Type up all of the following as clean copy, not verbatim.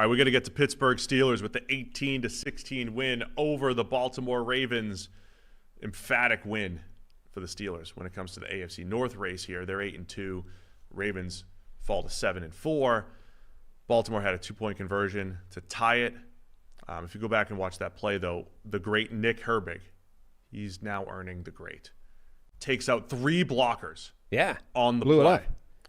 All right, we're going to get to Pittsburgh Steelers with the 18-16 win over the Baltimore Ravens. Emphatic win for the Steelers when it comes to the AFC North race here. They're 8-2. Ravens fall to 7-4. Baltimore had a 2-point conversion to tie it. If you go back and watch that play, though, the great Nick Herbig, he's now earning the great. Takes out 3 blockers. Yeah. On the Blew play. It up.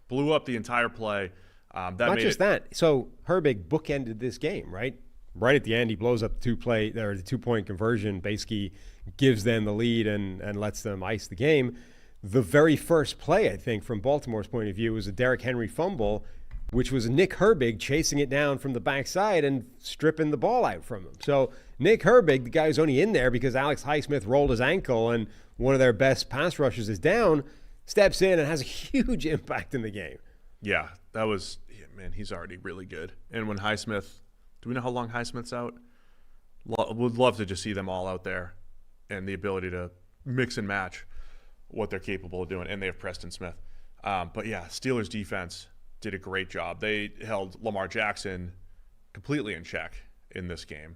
Blew up the entire play. Not just that. So Herbig bookended this game, right? Right at the end, he blows up the 2-point conversion, basically gives them the lead and lets them ice the game. The very first play, I think, from Baltimore's point of view was a Derrick Henry fumble, which was Nick Herbig chasing it down from the backside and stripping the ball out from him. So Nick Herbig, the guy who's only in there because Alex Highsmith rolled his ankle and one of their best pass rushers is down, steps in and has a huge impact in the game. Yeah, that was, man, he's already really good. And when Highsmith, do we know how long Highsmith's out? Would love to just see them all out there and the ability to mix and match what they're capable of doing. And they have Preston Smith. But yeah, Steelers defense did a great job. They held Lamar Jackson completely in check in this game.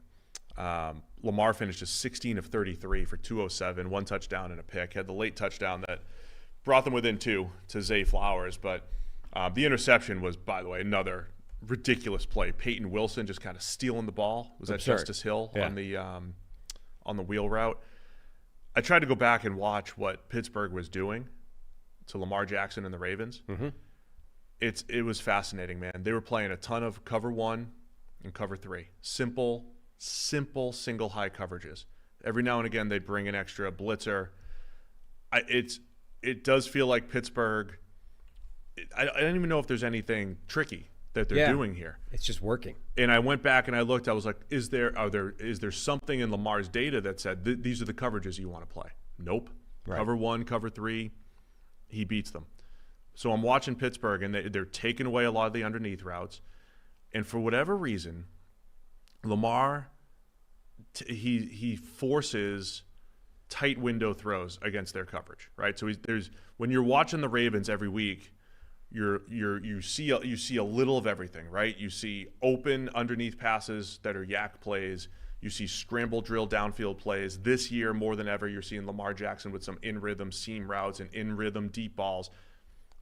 Lamar finished as 16 of 33 for 207, 1 touchdown and a pick. Had the late touchdown that brought them within 2 to Zay Flowers. But the interception was, by the way, another ridiculous play. Peyton Wilson just kind of stealing the ball. Was that Justice Hill on the wheel route? I tried to go back and watch what Pittsburgh was doing to Lamar Jackson and the Ravens. Mm-hmm. It was fascinating, man. They were playing a ton of cover 1 and cover 3. Simple single high coverages. Every now and again they'd bring an extra blitzer. It does feel like Pittsburgh. I don't even know if there's anything tricky that they're doing here. It's just working. And I went back and I looked. I was like, is there something in Lamar's data that said these are the coverages you want to play? Nope. Right. Cover 1, cover 3, he beats them. So I'm watching Pittsburgh and they're taking away a lot of the underneath routes, and for whatever reason, Lamar he forces tight window throws against their coverage. Right. So when you're watching the Ravens every week. You see a little of everything, right? You see open underneath passes that are yak plays. You see scramble drill downfield plays. This year, more than ever, you're seeing Lamar Jackson with some in-rhythm seam routes and in-rhythm deep balls.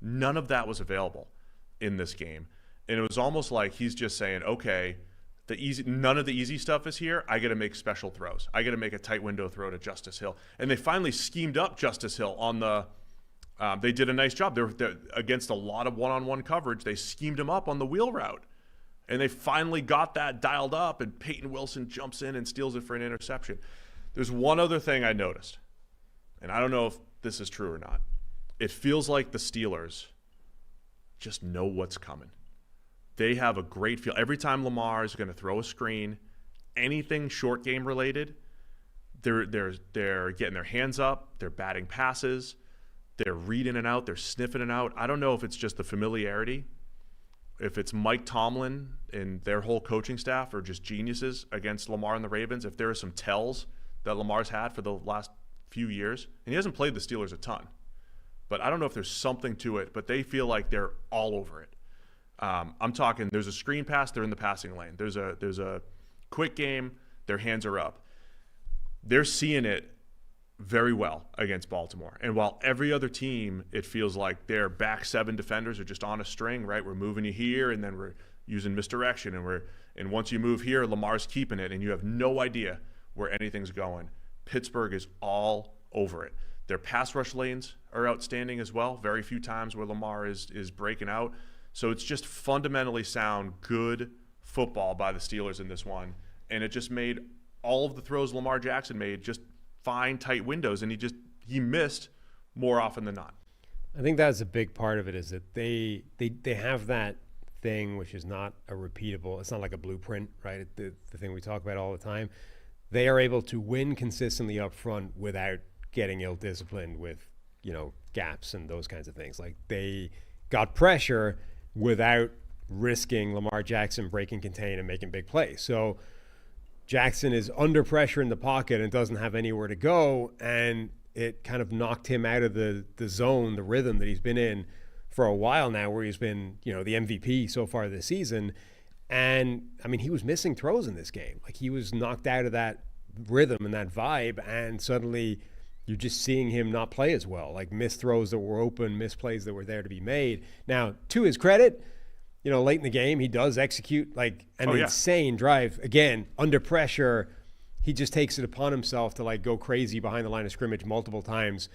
None of that was available in this game. And it was almost like he's just saying, okay, none of the easy stuff is here. I got to make special throws. I got to make a tight window throw to Justice Hill. And they finally schemed up Justice Hill on the they did a nice job. They're against a lot of one-on-one coverage. They schemed him up on the wheel route. And they finally got that dialed up, and Peyton Wilson jumps in and steals it for an interception. There's one other thing I noticed, and I don't know if this is true or not. It feels like the Steelers just know what's coming. They have a great feel. Every time Lamar is going to throw a screen, anything short game related, they're getting their hands up, they're batting passes, they're reading it out, they're sniffing it out. I don't know if it's just the familiarity, if it's Mike Tomlin and their whole coaching staff are just geniuses against Lamar and the Ravens, if there are some tells that Lamar's had for the last few years. And he hasn't played the Steelers a ton. But I don't know if there's something to it, but they feel like they're all over it. I'm talking, there's a screen pass, they're in the passing lane. There's a quick game, their hands are up. They're seeing it very well against Baltimore. And while every other team, it feels like their back 7 defenders are just on a string, right? We're moving you here, and then we're using misdirection, and once you move here, Lamar's keeping it, and you have no idea where anything's going. Pittsburgh is all over it. Their pass rush lanes are outstanding as well. Very few times where Lamar is breaking out. So it's just fundamentally sound, good football by the Steelers in this one. And it just made all of the throws Lamar Jackson made just fine, tight windows, and he missed more often than not. I think that's a big part of it, is that they have that thing which is not a repeatable, it's not like a blueprint, right? The thing we talk about all the time. They are able to win consistently up front without getting ill-disciplined with, gaps and those kinds of things. Like, they got pressure without risking Lamar Jackson breaking contain and making big plays. So Jackson is under pressure in the pocket and doesn't have anywhere to go, and it kind of knocked him out of the zone, the rhythm that he's been in for a while now, where he's been, the MVP so far this season. And I mean, he was missing throws in this game. Like, he was knocked out of that rhythm and that vibe, and suddenly you're just seeing him not play as well. Like, missed throws that were open, missed plays that were there to be made. Now, to his credit, you know, late in the game, he does execute like an insane drive. Again, under pressure, he just takes it upon himself to like go crazy behind the line of scrimmage multiple times,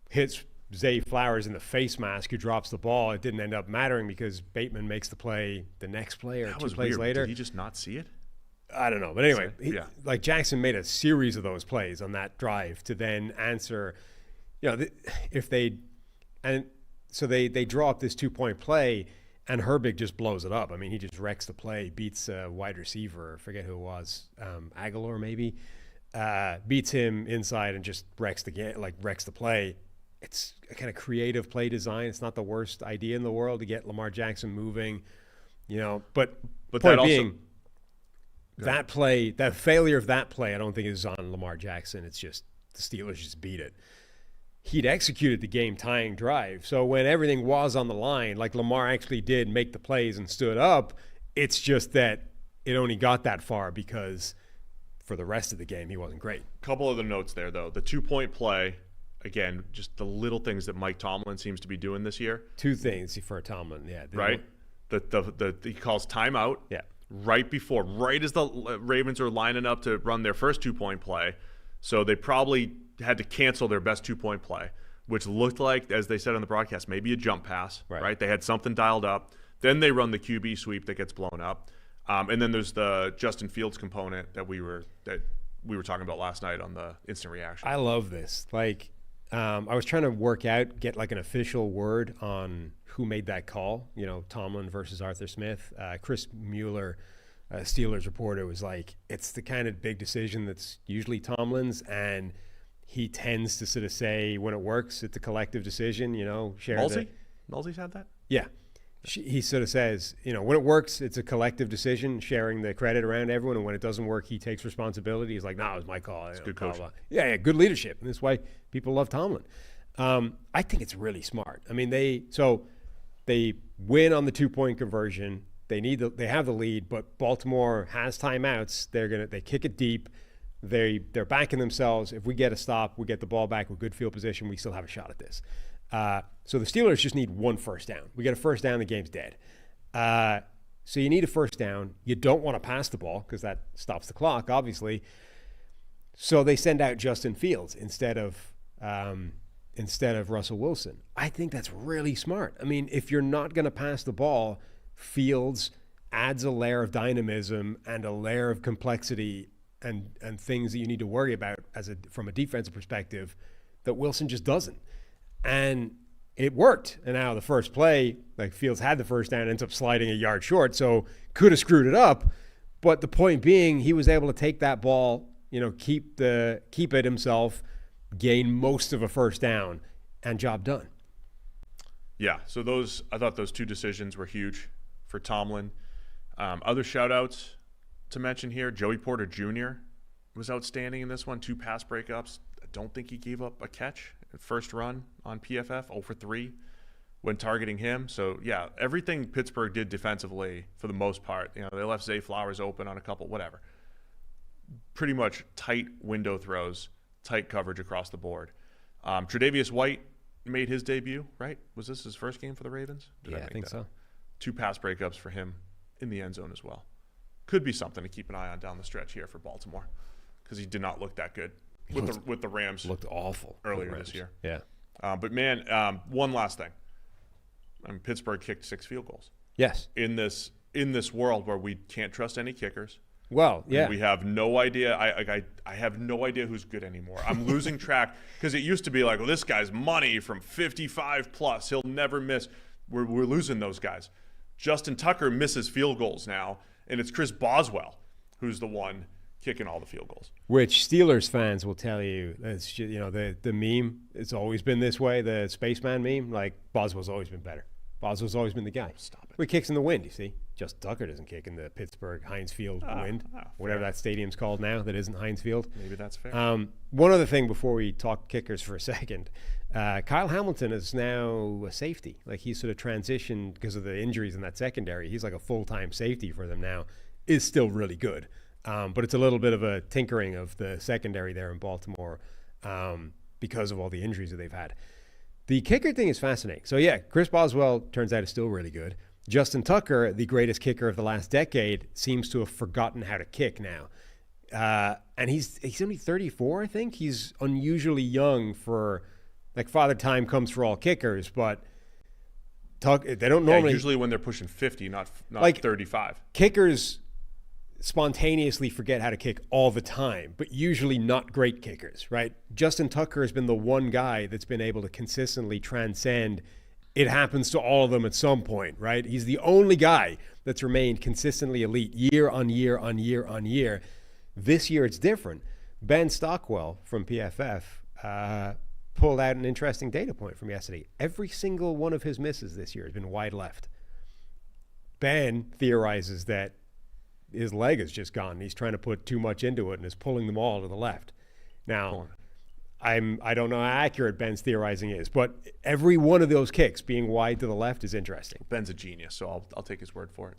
hits Zay Flowers in the face mask, who drops the ball. It didn't end up mattering because Bateman makes the play the next play or two plays later. Did he just not see it? I don't know. But anyway, like Jackson made a series of those plays on that drive to then answer, you know, so they draw up this 2-point play, and Herbig just blows it up. I mean, he just wrecks the play, beats a wide receiver. I forget who it was, Aguilar maybe, beats him inside and just wrecks the play. It's a kind of creative play design. It's not the worst idea in the world to get Lamar Jackson moving, you know. But point being, that play, that failure of that play, I don't think is on Lamar Jackson. It's just the Steelers just beat it. He'd executed the game-tying drive. So when everything was on the line, like Lamar actually did make the plays and stood up, it's just that it only got that far because for the rest of the game, he wasn't great. Couple of the notes there, though. The 2-point play, again, just the little things that Mike Tomlin seems to be doing this year. Two things for Tomlin, yeah. Right? He calls timeout. Yeah. Right as the Ravens are lining up to run their first 2-point play. So they probably had to cancel their best 2-point play, which looked like, as they said on the broadcast, maybe a jump pass, right? They had something dialed up. Then they run the QB sweep that gets blown up. And then there's the Justin Fields component that we were talking about last night on the instant reaction. I love this. Like, I was trying to get like an official word on who made that call, you know, Tomlin versus Arthur Smith. Chris Mueller, Steelers reporter, was like, it's the kind of big decision that's usually Tomlin's, and he tends to sort of say when it works, it's a collective decision, you know. Malsey's had that? Yeah. He sort of says, you know, when it works, it's a collective decision, sharing the credit around everyone. And when it doesn't work, he takes responsibility. He's like, no, it was my call. It's good coaching. Yeah, good leadership. And that's why people love Tomlin. I think it's really smart. I mean, they win on the 2-point conversion. They have the lead, but Baltimore has timeouts. They kick it deep. They're backing themselves. If we get a stop, we get the ball back with good field position, we still have a shot at this. So the Steelers just need one first down. We get a first down, the game's dead. So you need a first down. You don't want to pass the ball because that stops the clock, obviously. So they send out Justin Fields instead of Russell Wilson. I think that's really smart. I mean, if you're not going to pass the ball, Fields adds a layer of dynamism and a layer of complexity and things that you need to worry about from a defensive perspective that Wilson just doesn't. And it worked. And now the first play, like Fields had the first down, ends up sliding a yard short, so could have screwed it up. But the point being, he was able to take that ball, you know, keep it himself, gain most of a first down, and job done. Yeah, so I thought those two decisions were huge for Tomlin. Other shout-outs to mention here, Joey Porter Jr. was outstanding in this one. 2 pass breakups. I don't think he gave up a catch. First run on PFF, 0 for 3 when targeting him. So, yeah, everything Pittsburgh did defensively, for the most part, you know, they left Zay Flowers open on a couple, whatever. Pretty much tight window throws, tight coverage across the board. Tre'Davious White made his debut, right? Was this his first game for the Ravens? I think so. 2 pass breakups for him in the end zone as well. Could be something to keep an eye on down the stretch here for Baltimore, because he did not look that good with the Rams. Looked awful earlier this year. Yeah. But man, one last thing. I mean, Pittsburgh kicked 6 field goals. Yes. In this world where we can't trust any kickers. Well, yeah. We have no idea. I have no idea who's good anymore. I'm losing track, because it used to be like, well, this guy's money from 55 plus. He'll never miss. We're losing those guys. Justin Tucker misses field goals now, and it's Chris Boswell who's the one kicking all the field goals. Which Steelers fans will tell you, it's just, you know, the meme, it's always been this way, the spaceman meme, like Boswell's always been better. Boswell's always been the guy. Stop it. Well, he kicks in the wind, you see. Justin Tucker doesn't kick in the Pittsburgh Heinz Field wind, whatever that stadium's called now that isn't Heinz Field. Maybe that's fair. One other thing before we talk kickers for a second. Kyle Hamilton is now a safety. Like, he's sort of transitioned because of the injuries in that secondary. He's like a full-time safety for them now. Is still really good. But it's a little bit of a tinkering of the secondary there in Baltimore because of all the injuries that they've had. The kicker thing is fascinating. So, yeah, Chris Boswell turns out is still really good. Justin Tucker, the greatest kicker of the last decade, seems to have forgotten how to kick now. And he's only 34, I think. He's unusually young for, like, Father Time comes for all kickers, but they don't normally. Usually when they're pushing 50, not like 35. Kickers spontaneously forget how to kick all the time, but usually not great kickers, right? Justin Tucker has been the one guy that's been able to consistently transcend. It happens to all of them at some point, right? He's the only guy that's remained consistently elite year on year on year on year. This year it's different. Ben Stockwell from PFF pulled out an interesting data point from yesterday. Every single one of his misses this year has been wide left. Ben theorizes that his leg is just gone. He's trying to put too much into it and is pulling them all to the left. Now, I don't know how accurate Ben's theorizing is, but every one of those kicks being wide to the left is interesting. Ben's a genius, so I'll take his word for it.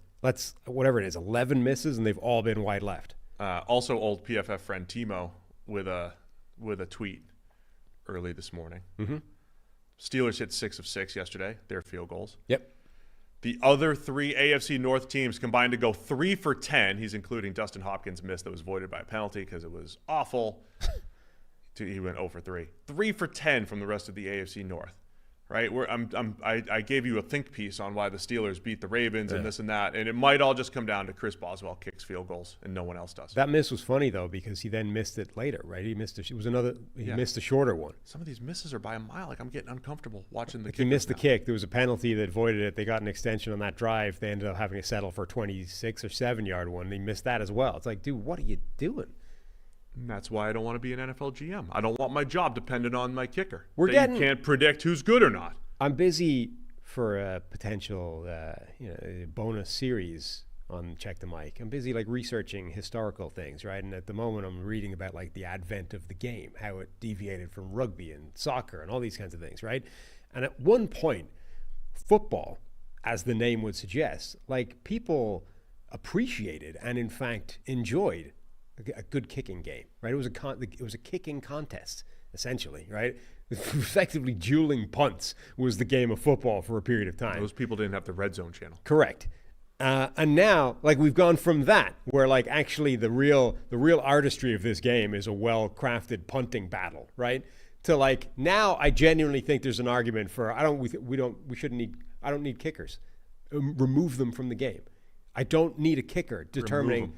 Whatever it is, 11 misses, and they've all been wide left. Also, old PFF friend Timo with a tweet early this morning. Mm-hmm. Steelers hit 6 of 6 yesterday, their field goals. Yep. The other 3 AFC North teams combined to go 3 for 10. He's including Dustin Hopkins' miss that was voided by a penalty because it was awful. He went 0 for 3. 3 for 10 from the rest of the AFC North, right? I gave you a think piece on why the Steelers beat the Ravens and this and that, and it might all just come down to Chris Boswell kicks field goals and no one else does. That miss was funny though because he then missed it later, right? He missed a shorter one. Some of these misses are by a mile. Like, I'm getting uncomfortable watching the kick. He missed the kick. There was a penalty that voided it. They got an extension on that drive. They ended up having to settle for a 26 or 7-yard one. He missed that as well. It's like, dude, what are you doing? And that's why I don't want to be an NFL GM. I don't want my job dependent on my kicker. You can't predict who's good or not. I'm busy for a potential bonus series on Check the Mic. I'm busy like researching historical things, right? And at the moment I'm reading about like the advent of the game, how it deviated from rugby and soccer and all these kinds of things, right? And at one point, football, as the name would suggest, like people appreciated and in fact enjoyed a good kicking game, right? It was a kicking contest, essentially, right? Effectively dueling punts was the game of football for a period of time. Those people didn't have the red zone channel. Correct. And now, like, we've gone from that, where like actually the real artistry of this game is a well-crafted punting battle, right? To like now, I genuinely think there's an argument for I don't need kickers. Remove them from the game. I don't need a kicker determining.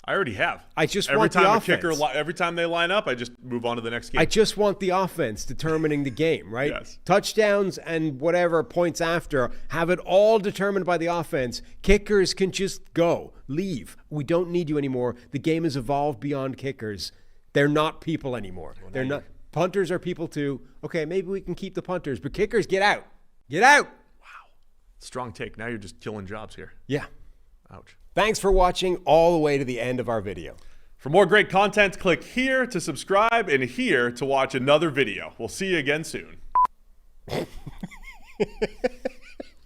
I already have. I just want the offense. Every time they line up, I just move on to the next game. I just want the offense determining the game, right? Yes. Touchdowns and whatever points after, have it all determined by the offense. Kickers can just go, leave. We don't need you anymore. The game has evolved beyond kickers. They're not people anymore. Well, they're not. Punters are people too. Okay, maybe we can keep the punters, but kickers, get out. Get out. Wow. Strong take. Now you're just killing jobs here. Yeah. Ouch. Thanks for watching all the way to the end of our video. For more great content, click here to subscribe and here to watch another video. We'll see you again soon.